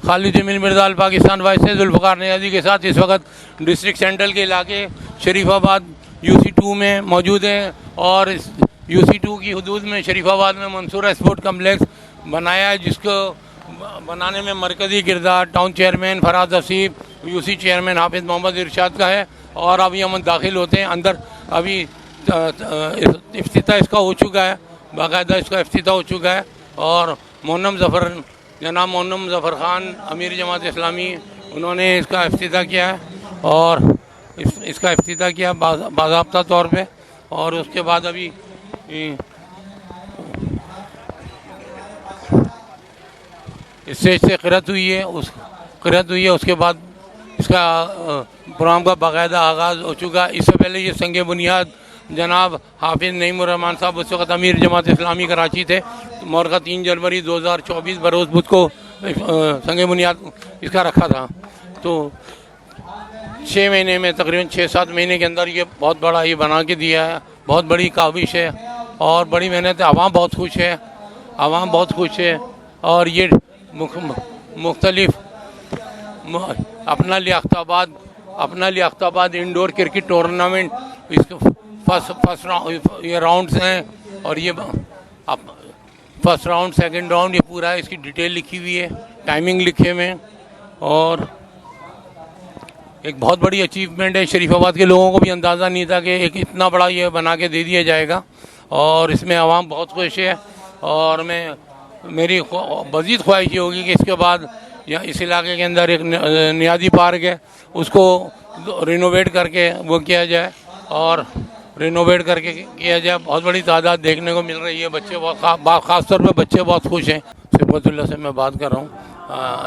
खालिद मिल Mirza Pakistan vice से जुल्फ़िकार नियाज़ी के साथ इस वक्त डिस्ट्रिक्ट सेंट्रल के इलाके शरीफाबाद UC2 में मौजूद हैं और इस UC2 की हदूद में शरीफाबाद में मंसूरा स्पोर्ट कम्प्लेक्स बनाया है, जिसको बनाने में मरकज़ी किरदार town chairman Faraz Haseeb, UC chairman Hafiz Mohammad इरशाद का है। और अभी हम दाखिल होते हैं अंदर। अभी इफ्तिताह इसका हो चुका है, बाकायदा इसका इफ्तिताह हो चुका है और जनाब मोहन्नम ज़फ़र ख़ान अमीर जमात इस्लामी उन्होंने इसका इफ्तिताह किया है और इसका इफ्तिताह किया बाज़ाब्ता तौर पे। और उसके बाद अभी स्टेज से क़िरात हुई है, उसके बाद इसका प्रोग्राम का बाकायदा आगाज़ हो चुका। इससे पहले ये संग बुनियाद जनाब हाफिज़ नईमुर रहमान साहब उस वक़्त अमीर जमात इस्लामी कराची थे। मौका 3 जनवरी 2024 बरोज़ बुध को संग बुनियाद इसका रखा था। तो 6 महीने में तकरीबन 6-7 महीने के अंदर ये बहुत बड़ा ये बना के दिया है। बहुत बड़ी काविश है और बड़ी मेहनत है। आवाम बहुत खुश है और ये मुख्तलिफ अपना लियाक़ताबाद इंडोर क्रिकेट टूर्नामेंट इसके फर्स्ट राउंड्स हैं और ये फर्स्ट राउंड सेकंड राउंड ये पूरा है, इसकी डिटेल लिखी हुई है, टाइमिंग लिखे हुए हैं और एक बहुत बड़ी अचीवमेंट है। शरीफाबाद के लोगों को भी अंदाज़ा नहीं था कि एक इतना बड़ा ये बना के दे दिया जाएगा और इसमें आवाम बहुत खुश है। और मेरी मज़ीद ख्वाहिश ये होगी कि इसके बाद यहाँ इस इलाके के अंदर एक नियाज़ी पार्क है, उसको रिनोवेट करके वो किया जाए और बहुत बड़ी तादाद देखने को मिल रही है। बच्चे बहुत ख़ास तौर पे बच्चे बहुत खुश हैं। सिफतुल्लाह से मैं बात कर रहा हूँ,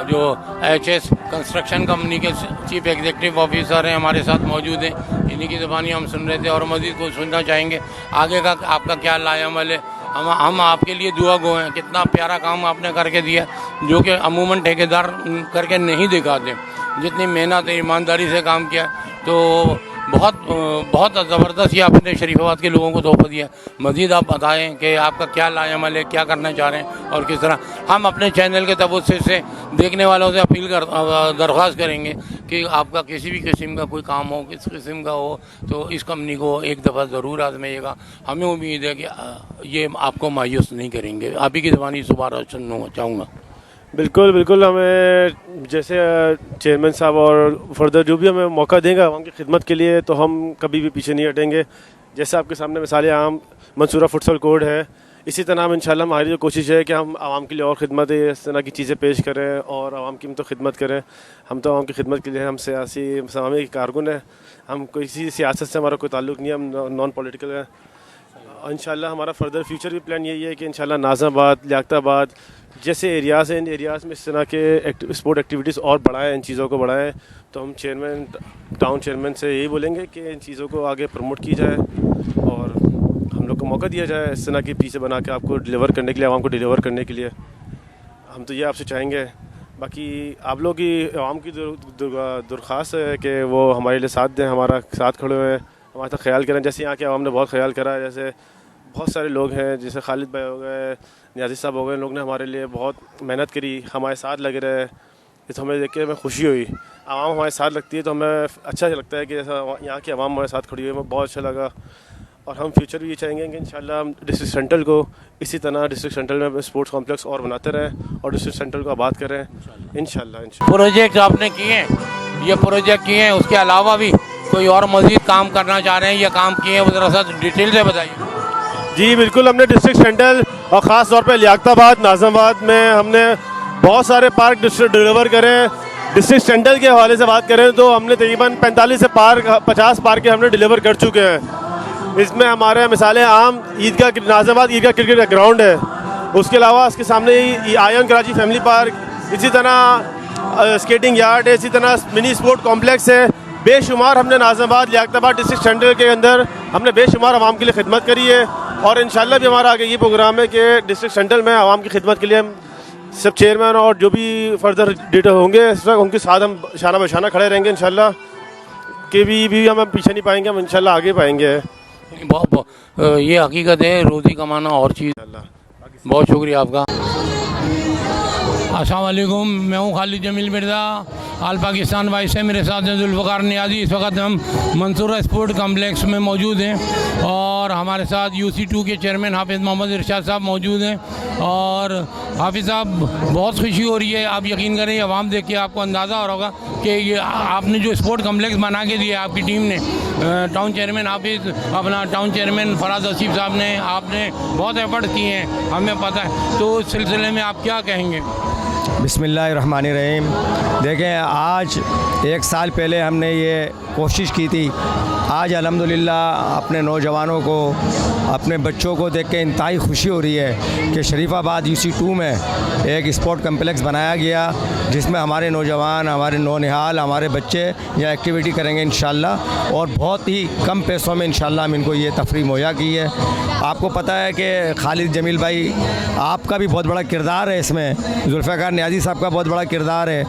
जो HS कंस्ट्रक्शन कंपनी के चीफ एग्जीक्यूटिव ऑफिसर हैं, हमारे साथ मौजूद हैं। इन्हीं की ज़बानी हम सुन रहे थे और मज़ीद कुछ सुनना चाहेंगे। आगे का आपका क्या लाएअमल है? हम आपके लिए दुआ गो हैं। कितना प्यारा काम आपने करके दिया, जो कि अमूमन ठेकेदार करके नहीं दिखाते। जितनी मेहनत ईमानदारी से काम किया, तो बहुत ज़बरदस्त ये आपने शरीफाबाद के लोगों को तोहफ़ा दिया। मज़ीद आप बताएं कि आपका क्या लाएअमल है, क्या करना चाह रहे हैं और किस तरह। हम अपने चैनल के तवज्जुह से देखने वालों से दरख्वास्त करेंगे कि आपका किसी भी किस्म का कोई काम हो, किस किस्म का हो, तो इस कंपनी को एक दफ़ा ज़रूर आजमाइएगा। हमें उम्मीद है कि ये आपको मायूस नहीं करेंगे। आप ही की ज़बानी दोबारा सुनना चाहूँगा। बिल्कुल हमें जैसे चेयरमैन साहब और फर्दर जो भी हमें मौका देंगे आवाम की खिदमत के लिए, तो हम कभी भी पीछे नहीं हटेंगे। जैसे आपके सामने मिसाल आम मंसूरा फुटसल कोड है, इसी तरह हम इंशाल्लाह हमारी जो कोशिश है कि हम आवाम के लिए और ख़िदमत इस तरह की चीज़ें पेश करें और आवाम की तो खिदमत करें। हम तो आवाम की खिदमत के लिए हम सियासी समामी कारकुन हैं। हम किसी सियासत से हमारा कोई ताल्लुक़ नहीं है, हम नॉन पॉलिटिकल हैं। इंशाल्लाह हमारा फर्दर फ्यूचर भी प्लान यही है कि इंशाल्लाह नाज़ाबाद, लियाक़ताबाद जैसे एरियाज़ हैं, इन एरियाज़ में इस तरह के स्पोर्ट एक्टिविटीज़ और बढ़ाएं, इन चीज़ों को बढ़ाएं। तो हम टाउन चेयरमैन से यही बोलेंगे कि इन चीज़ों को आगे प्रमोट की जाए और हम लोग को मौका दिया जाए इस तरह की चीज़ें बना के आपको डिलीवर करने के लिए, आवाम को डिलीवर करने के लिए। हम तो ये आपसे चाहेंगे। बाकी आप लोग की आवाम की दरख्वास्त है कि वो हमारे लिए साथ दें, हमारा साथ खड़े हुए हैं, हमारा ख्याल करें। जैसे यहाँ के आवाम ने बहुत ख्याल करा है, जैसे बहुत सारे लोग हैं, जैसे खालिद भाई हो गए, नियाज़ी साहब हो गए, लोग ने हमारे लिए बहुत मेहनत करी, हमारे साथ लग रहे हैं। तो हमें देख के हमें खुशी हुई। आवाम हमारे साथ लगती है तो हमें अच्छा लगता है कि जैसा यहाँ की आवाम हमारे साथ खड़ी हुई है, हमें बहुत अच्छा लगा। और हम फ्यूचर भी ये चाहेंगे कि इंशाल्लाह हम डिस्ट्रिक्ट सेंट्रल को इसी तरह डिस्ट्रिक्ट सेंट्रल में स्पोर्ट्स कॉम्प्लेक्स और बनाते रहें और डिस्ट्रिक्ट सेंट्रल को आबाद करें इंशाल्लाह। प्रोजेक्ट आपने किए हैं, ये प्रोजेक्ट किए हैं, उसके अलावा भी कोई और मज़ीद काम करना चाह रहे हैं, ये काम किए हैं, वो ज़रा सा डिटेल से बताइए। जी बिल्कुल, हमने डिस्ट्रिक्ट सेंट्रल और ख़ास तौर पे लियाक़ताबाद, नाज़िमाबाद में हमने बहुत सारे पार्क डिलीवर करे। डिस्ट्रिक्ट सेंट्रल के हवाले से बात करें तो हमने तकरीबन 45 से 50 पार्क हमने डिलीवर कर चुके हैं। इसमें हमारे मिसालें आम ईदगाह, नाज़िमाबाद ईदगाह क्रिकेट ग्राउंड है, उसके अलावा उसके सामने ही आयन कराची फैमिली पार्क, इसी तरह स्केटिंग यार्ड है, इसी तरह मिनी स्पोर्ट कॉम्प्लेक्स है। बेशुमार हमने नाज़िमाबाद, लियाक़ताबाद डिस्ट्रिक्ट सेंट्रल के अंदर हमने बेशुमार आवाम के लिए खिदमत करी है और इंशाल्लाह भी हमारा आगे ये प्रोग्राम है कि डिस्ट्रिक्ट सेंट्रल में आवाम की खिदमत के लिए हम सब चेयरमैन और जो भी फर्दर लीडर होंगे उनके साथ हम शाना बशाना खड़े रहेंगे इंशाल्लाह। के भी हम पीछे नहीं पाएंगे, हम इंशाल्लाह आगे पाएंगे। ये हकीकत है, रोज़ी कमाना और चीज़। बहुत शुक्रिया आपका। अस्सलाम वालेकुम, मैं हूँ खालिद जमील मिर्ज़ा, आल पाकिस्तान वाइस से। मेरे साथ हैं जुल्फ़कार नियाज़ी। इस वक्त हम मंसूरा स्पोर्ट कम्प्लेक्स में मौजूद हैं और हमारे साथ UC2 के चेयरमैन हाफिज़ मोहम्मद इरशाद साहब मौजूद हैं। और हाफिज़ साहब, बहुत खुशी हो रही है, आप यकीन करें, आवाम देख के आपको अंदाज़ा हो रहा होगा कि ये आपने जो स्पोर्ट कम्प्लेक्स बना के दिया आपकी टीम ने, टाउन चेयरमैन हाफिज़, अपना टाउन चेयरमैन फराज हसीब साहब ने, आपने बहुत एफर्ट किए हैं, हमें पता है। तो इस सिलसिले में आप क्या कहेंगे? बिस्मिल्लाहिर्रहमानिर्रहीम। देखें, आज 1 साल पहले हमने ये कोशिश की थी। आज अल्हम्दुलिल्लाह अपने नौजवानों को, अपने बच्चों को देख के इंतहाई खुशी हो रही है कि शरीफाबाद UC2 में एक स्पोर्ट कम्प्लेक्स बनाया गया, जिसमें हमारे नौजवान, हमारे नौनिहाल, हमारे बच्चे यह एक्टिविटी करेंगे इंशाल्लाह। और बहुत ही कम पैसों में इंशाल्लाह हम इनको ये तफरीह मुहैया की है। आपको पता है कि खालिद जमील भाई, आपका भी बहुत बड़ा किरदार है इसमें, जुल्फ़कार नियाज़ी साहब का बहुत बड़ा किरदार है,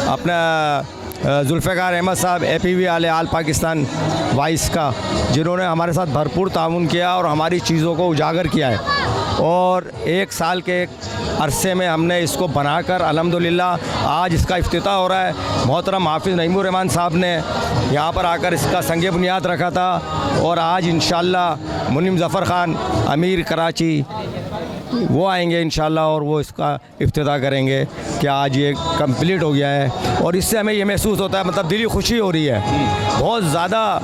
अपना जुल्फ़कार अहमद साहब APV आल पाकिस्तान वाइस का, जिन्होंने हमारे साथ भरपूर ताउन किया और हमारी चीज़ों को उजागर किया है। और 1 साल के अरसे में हमने इसको बनाकर अल्हम्दुलिल्लाह आज इसका इफ्तिताह हो रहा है। मोहतरम हाफिज़ नईमुर रहमान साहब ने यहाँ पर आकर इसका संग बुनियाद रखा था और आज इंशाअल्लाह मुनीम ज़फ़र ख़ान अमीर कराची वो आएंगे इंशाअल्लाह और वो इसका इफ्तिताह करेंगे कि आज ये कंप्लीट हो गया है। और इससे हमें ये महसूस होता है, मतलब दिली खुशी हो रही है बहुत ज़्यादा।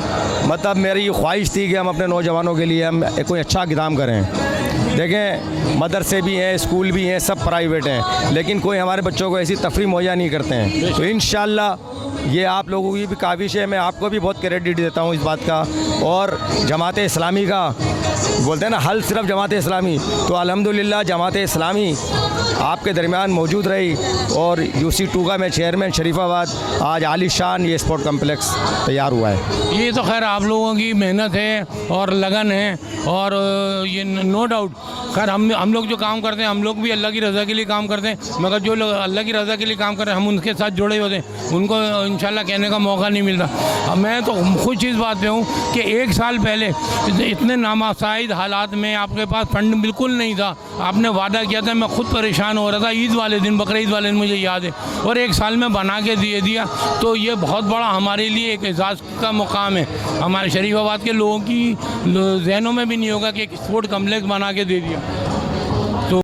मतलब मेरी ये ख्वाहिश थी कि हम अपने नौजवानों के लिए हम कोई अच्छा इंतज़ाम करें। देखें, मदरसे भी हैं, स्कूल भी हैं, सब प्राइवेट हैं, लेकिन कोई हमारे बच्चों को ऐसी तफरीह मुहैया नहीं करते हैं। तो इंशाअल्लाह ये आप लोगों की भी काविश है, मैं आपको भी बहुत क्रेडिट देता हूँ इस बात का। और जमात इस्लामी का बोलते हैं ना, हल सिर्फ जमात इस्लामी, तो अल्हम्दुलिल्लाह जमात इस्लामी आपके दरमियान मौजूद रही और UC2 का मैं चेयरमैन शरीफाबाद, आज आलीशान ये स्पोर्ट कम्प्लेक्स तैयार हुआ है। ये तो खैर आप लोगों की मेहनत है और लगन है, और ये नो डाउट। खैर हम लोग जो काम करते हैं, हम लोग भी अल्लाह की रज़ा के लिए काम करते हैं, मगर जो लोग अल्लाह की रज़ा के लिए काम कर रहे हैं, हम उनके साथ जुड़े होते हैं, उनको इंशाल्लाह कहने का मौका नहीं मिलता। अब मैं तो खुश इस बात पे हूँ कि 1 साल पहले इतने नामासाइद हालात में आपके पास फंड बिल्कुल नहीं था, आपने वादा किया था, मैं खुद परेशान हो रहा था ईद वाले दिन, बकरीद वाले दिन, मुझे याद है, और 1 साल में बना के दे दिया। तो ये बहुत बड़ा हमारे लिए एक एजाज़ का मुकाम है। हमारे शरीफाबाद के लोगों की जहनों में भी नहीं होगा कि एक स्पोर्ट कम्प्लेक्स बना के दे दिया।